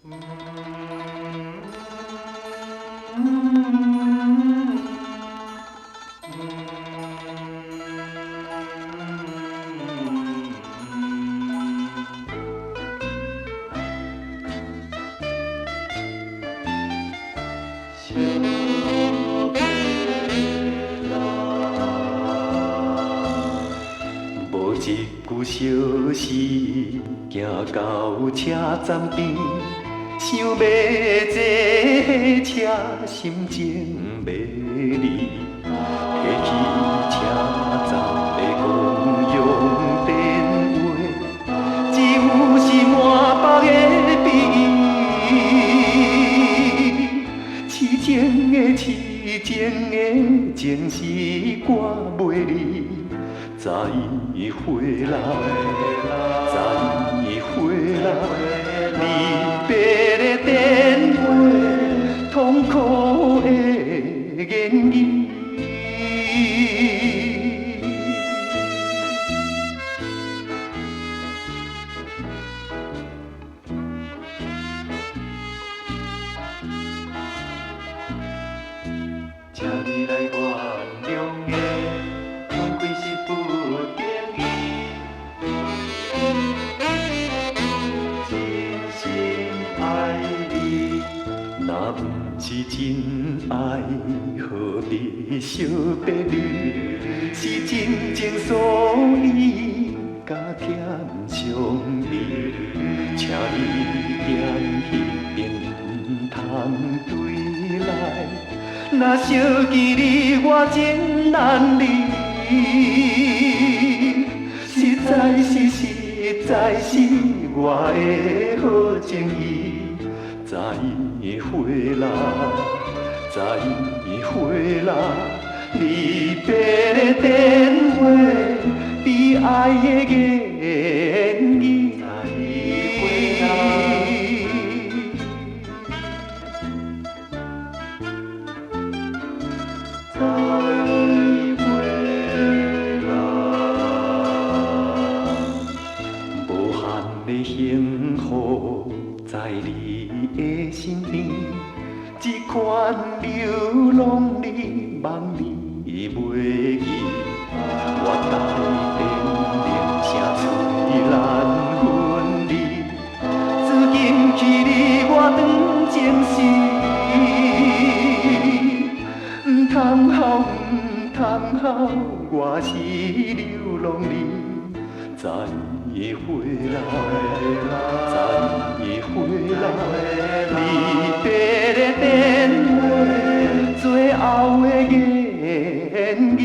无一句相思，行到车站边，想要坐车，心情要离。提起车站的公用电话，只有是满腹的悲意。痴情的痴情的情是我袂离。再回来，再回来，离别的电话，痛苦的言语。请你来原谅的。若不是真爱，何必惜别离？是真情，所以加减伤悲。请你踮迄边唔通对来，若想起你，我真难离。实在是我的好情意。再回来，再回来，离别的电话，悲哀的言语。再回来，再回来，无限的幸福在你的身边，一款流浪你望你袂记，我台边铃声催咱分离，自今去你我长情时，唔通好，我是流浪你。再回来，再回来，离别的电话，最后的言语。